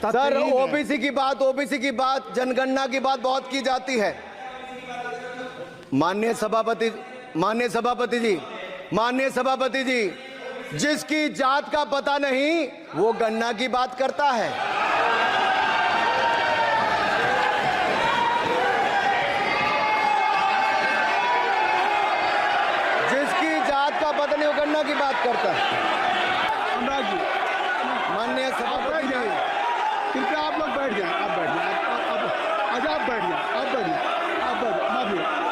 Sir, OBC की बात जनगणना की बात बहुत की जाती है। माननीय सभापति जी, जिसकी जात का पता नहीं वो गणना की बात करता है। जिसकी जात का पता नहीं वो गणना की बात करता है। अनुराग जी, माननीय सभापति जी, कृपया आप लोग बैठ जाएं। आप बैठ जाएं। अच्छा, आप बैठ जाएं। आप बैठ जाएं।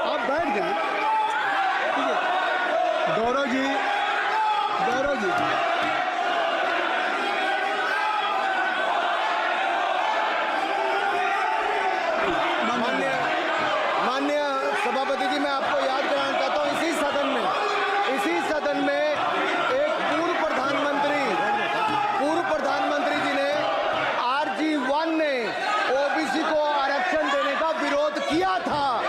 आप बैठ जाएं। ठीक है। गौरव जी, माननीय सभापति जी, मैं आपको याद कराना चाहता हूँ, इसी सदन में एक पूर्व प्रधानमंत्री जी ने RG1 ने ओबीसी को आरक्षण देने का विरोध किया था।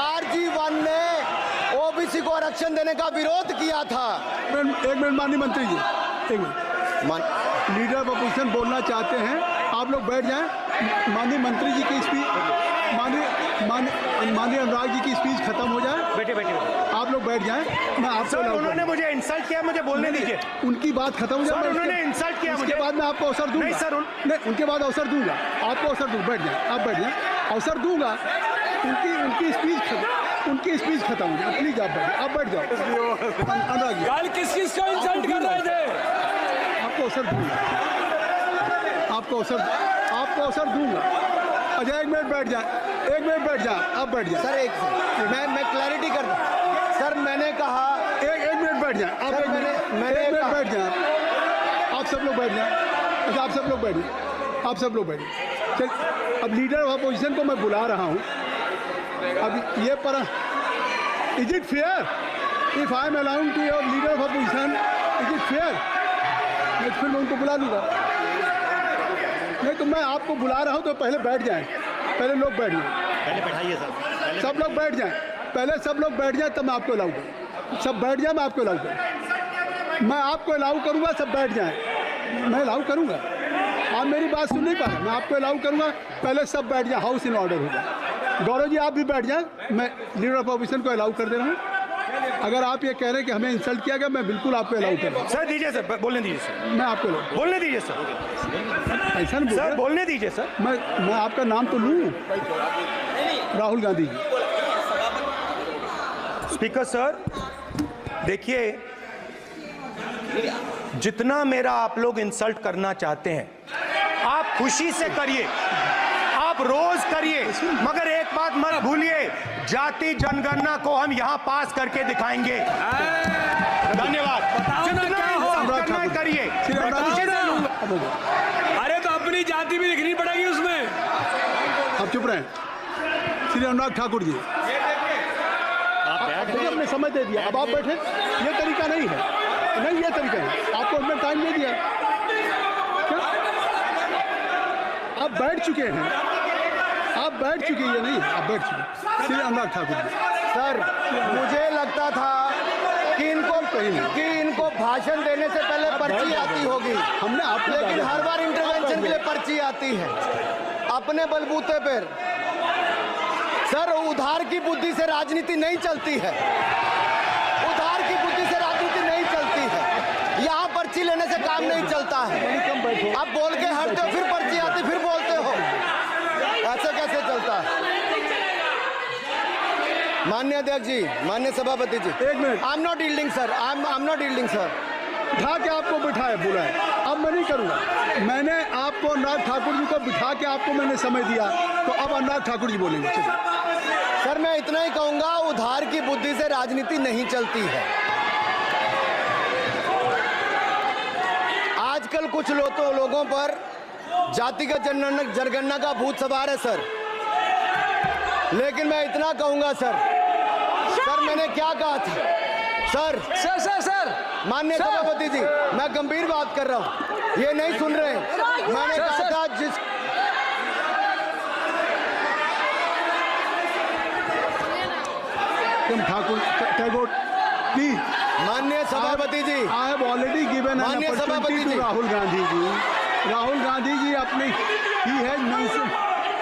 RG1 ने ओबीसी को आरक्षण देने का विरोध किया था। एक मिनट माननीय मंत्री जी, एक मिनट। लीडर ऑफ अपोजिशन बोलना चाहते हैं, आप लोग बैठ जाएं। माननीय मंत्री जी की स्पीच, माननीय अनुराग जी की स्पीच खत्म हो जाए। बैठे आप लोग बैठ जाएं। मैं आपसे सर, उन्होंने मुझे इंसल्ट किया, मुझे बोलने दीजिए। उनकी बात खत्म हो जाए। उन्होंने इंसल्ट किया मुझे। उसके बाद मैं आपको अवसर दूंगा। नहीं सर, नहीं, उनके बाद अवसर दूंगा। आपको अवसर दूंगा। बैठ जाएं। आप बैठ जाएं। अवसर दूंगा। उनकी स्पीच खत्म हो जाए। प्लीज आप बैठ जाओ। अनुराग जी, कल किस को इंसल्ट कर रहे थे? आपको अवसर दूंगा। आपको अवसर दूंगा। अच्छा, एक मिनट बैठ जाए। आप बैठ जाए। सर, मैं क्लैरिटी कर दूं। सर, मैंने कहा एक मिनट बैठ जाए। आप सर, मैंने एक मिनट बैठ जाए। आप सब लोग बैठ जाए। अच्छा, आप सब लोग बैठ जाए। चल, अब लीडर ऑफ अपोजिशन को मैं बुला रहा हूँ। अब ये पर is it fair if I am allowed to your leader of opposition? Is it fair? फिर मैं उनको बुला लूँगा। नहीं तो मैं आपको बुला रहा हूँ, तो पहले बैठ जाएं। पहले लोग बैठ जाएं। पहले बैठाइए सर। सब लोग बैठ जाएं। पहले सब लोग बैठ जाएं, तब मैं आपको अलाउ करूँ। सब बैठ जाए, मैं आपको अलाउ करूँ। मैं आपको अलाउ करूँगा, सब बैठ जाएं। मैं अलाउ करूँगा। आप मेरी बात सुन नहीं पा रहे। मैं आपको अलाउ करूँगा, पहले सब बैठ जाए। हाउस इन ऑर्डर होगा। गौरव जी, आप भी बैठ जाएं। मैं लीडर ऑफ अपोजिशन को अलाउ कर दे रहा हूँ। अगर आप ये कह रहे हैं कि हमें इंसल्ट किया गया, मैं बिल्कुल आपको अलाउ करूँगा। सर दीजिए सर, बोलने दीजिए सर। मैं आपको बोलने दीजिए सर। ऐसा नहीं सर, बोलने दीजिए सर। मैं आपका नाम तो लूँ। राहुल गांधी जी। स्पीकर सर, देखिए, जितना मेरा आप लोग इंसल्ट करना चाहते हैं, आप खुशी से करिए, आप रोज करिए, मगर एक बात मत भूलिए, जाति जनगणना को हम यहां पास करके दिखाएंगे। धन्यवाद। जितना इंसल्ट करना है करिए, मैं खुशी से लूंगा। अरे तो अपनी जाति भी दिखनी पड़ेगी उसमें। आप चुप रहें। श्री अनुराग ठाकुर जी, आपने समय दे दिया। अब आप बैठे। ये तरीका नहीं है। नहीं, ये तरीका है। आपको हमने टाइम दे दिया। क्या आप बैठ चुके हैं? आप बैठ चुके हैं? नहीं, आप बैठ चुके। श्री अनुराग ठाकुर जी। सर, मुझे लगता था कि इनको भाषण देने से पहले पर्ची आती होगी। हमने आपको, लेकिन हर बार इंटरवेंशन के लिए पर्ची आती है अपने बलबूते पर। सर, उधार की बुद्धि से राजनीति नहीं चलती है। उधार की बुद्धि से राजनीति नहीं चलती है। यहाँ पर्ची लेने से काम नहीं चलता है। आप बोल के हटते हो, फिर पर्ची आती, फिर बोलते हो। ऐसे कैसे चलता है? माननीय अध्यक्ष जी, माननीय सभापति जी, एक minute. I am not yielding sir. I am not yielding sir. बिठा के आपको बिठाया, बुलाया। अब मैं नहीं करूँगा। मैंने आपको अनुराग ठाकुर जी को बिठा के आपको मैंने समय दिया, तो अब अनुराग ठाकुर जी बोलेंगे। सर, मैं इतना ही कहूंगा, उधार की बुद्धि से राजनीति नहीं चलती है। आजकल कुछ लोगों पर जातिगत जनगणना का भूत सवार है सर। लेकिन मैं इतना कहूंगा सर, मैंने क्या कहा था सर? माननीय सभापति जी, मैं गंभीर बात कर रहा हूं, ये नहीं सुन रहे। मैंने कहा था ठाकुर टैगोर प्लीज माननीय सभापति जी, I have already given an माननीय सभापति अपॉर्चुनिटी जी। टू राहुल गांधी जी। राहुल गांधी जी अपने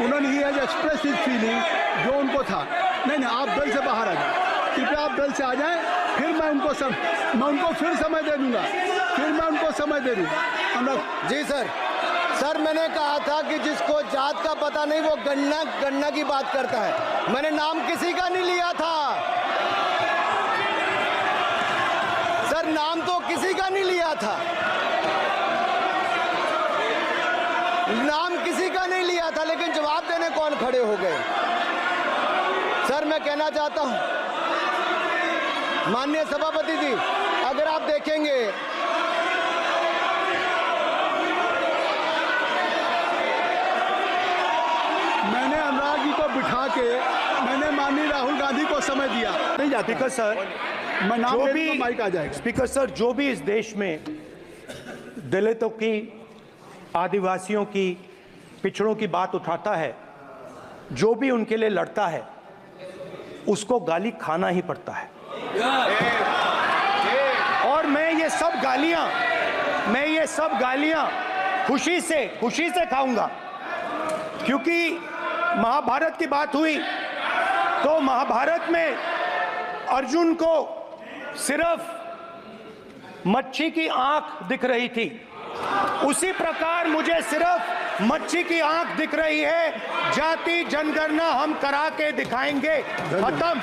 उन्होंने ही हैज एक्सप्रेस हिज फीलिंग जो उनको था। नहीं आप बेल से बाहर आ जाए, कृपया आप बेल से आ जाएं, फिर मैं उनको फिर समय दे दूंगा, जी सर। सर मैंने कहा था कि जिसको जात का पता नहीं वो गन्ना की बात करता है। मैंने नाम किसी का नहीं लिया था सर, नाम तो किसी का नहीं लिया था, नाम किसी का नहीं लिया था, लेकिन जवाब देने कौन खड़े हो गए। सर मैं कहना चाहता हूं माननीय सभापति जी, अगर आप देखेंगे मैंने अनुराग जी को बिठा के मैंने माननीय राहुल गांधी को समय दिया नहीं जाती। स्पीकर सर, मैं नाम जो ले भी लूंगा, माइक आ जाएगा। स्पीकर सर, जो भी इस देश में दलितों की, आदिवासियों की, पिछड़ों की बात उठाता है, जो भी उनके लिए लड़ता है, उसको गाली खाना ही पड़ता है। और मैं ये सब गालियां खुशी से खाऊंगा, क्योंकि महाभारत की बात हुई तो महाभारत में अर्जुन को सिर्फ मच्छी की आंख दिख रही थी, उसी प्रकार मुझे सिर्फ मच्छी की आंख दिख रही है। जाति जनगणना हम करा के दिखाएंगे, खत्म।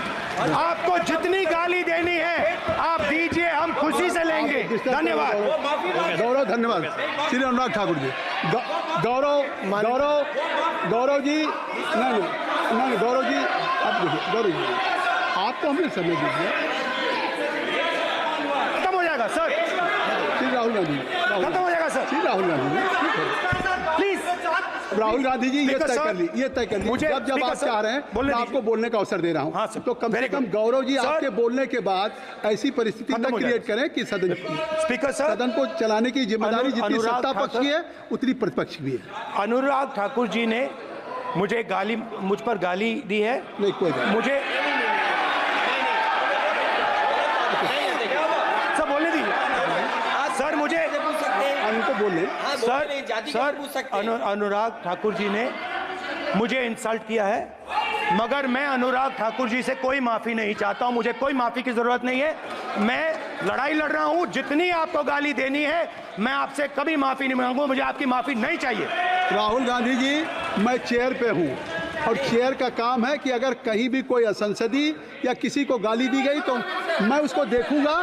आपको जितनी गाली देनी है आप दीजिए, हम खुशी से लेंगे। धन्यवाद। गौरव, धन्यवाद। श्री अनुराग ठाकुर जी। गौरव जी, नहीं गौरव जी, आप देखिए, गौरव जी आपको हमने समय दीजिए। खत्म हो जाएगा सर, श्री राहुल गांधी, खत्म हो जाएगा सर। श्री राहुल गांधी प्लीज राहुल गांधी जी, ये तय कर ली। मुझे जब आप चाह रहे हैं मैं आपको बोलने का अवसर दे रहा हूं। हाँ सर, तो कम से कम गौरव जी आपके बोलने के बाद ऐसी परिस्थिति न क्रिएट करें कि सदन को चलाने की जिम्मेदारी जितनी सत्ता पक्ष की है उतनी प्रतिपक्ष भी है। अनुराग ठाकुर जी ने मुझ पर गाली दी है। नहीं कोई बात, मुझे सब बोलने दी सर, मुझे उनको बोलने। सर अनुराग ठाकुर जी ने मुझे इंसल्ट किया है, मगर मैं अनुराग ठाकुर जी से कोई माफी नहीं चाहता हूं, मुझे कोई माफी की जरूरत नहीं है। मैं लड़ाई लड़ रहा हूं, जितनी आपको गाली देनी है मैं आपसे कभी माफी नहीं मांगूंगा, मुझे आपकी माफी नहीं चाहिए। राहुल गांधी जी, मैं चेयर पे हूं और चेयर का काम है कि अगर कहीं भी कोई असंसदीय या किसी को गाली दी गई तो मैं उसको देखूंगा,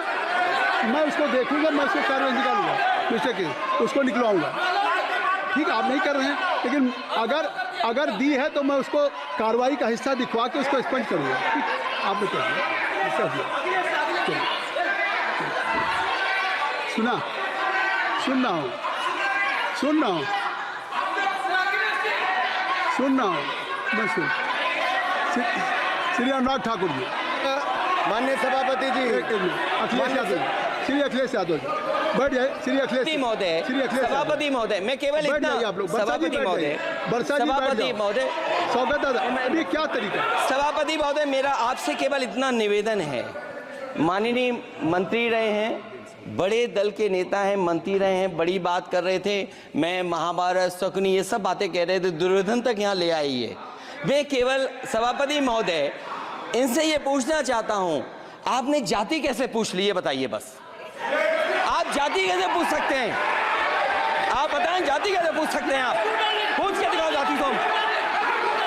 मैं उसको कार्रवाई निकालूंगा, मिस्टर के उसको निकलवाऊंगा। ठीक है, आप नहीं कर रहे हैं, लेकिन अगर दी है तो मैं उसको कार्रवाई का हिस्सा दिखवा के उसको स्पंज करूंगा। आपने कर दिया, सुन रहा हूं मैं श्री अनुराग ठाकुर जी, माननीय सभापति जी, अखिलेश यादव जी, श्री अखिलेश यादव जी बैठ जाए। श्री अखिलेश महोदय, सभापति महोदय, मैं केवल इतना, सभापति महोदय, स्वागत दादा, अभी क्या तरीका है? सभापति महोदय, मेरा आपसे केवल इतना निवेदन है, माननीय मंत्री रहे हैं, बड़े दल के नेता हैं, मंत्री रहे हैं, बड़ी बात कर रहे थे, मैं महाभारत, शकुनी, ये सब बातें कह रहे थे, दुर्योधन तक यहाँ ले आई है। मैं केवल सभापति महोदय इनसे ये पूछना चाहता हूँ, आपने जाति कैसे पूछ ली है बताइए बस। आप जाति कैसे पूछ सकते हैं? आप बताएं, जाति कैसे पूछ सकते हैं? आप पूछ के दिखाओ जाति तुम,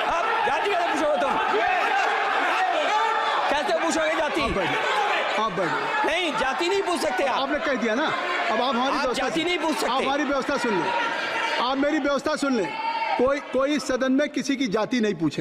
आप जाति कैसे पूछोगे तुम? कैसे पूछोगे जाति? आप बैठ, नहीं, जाति नहीं पूछ सकते आप। आपने कह दिया ना, अब आप हमारी जाति नहीं पूछ सकते। आप हमारी व्यवस्था सुन लें, आप मेरी व्यवस्था सुन लें। कोई सदन में किसी की जाति नहीं पूछे।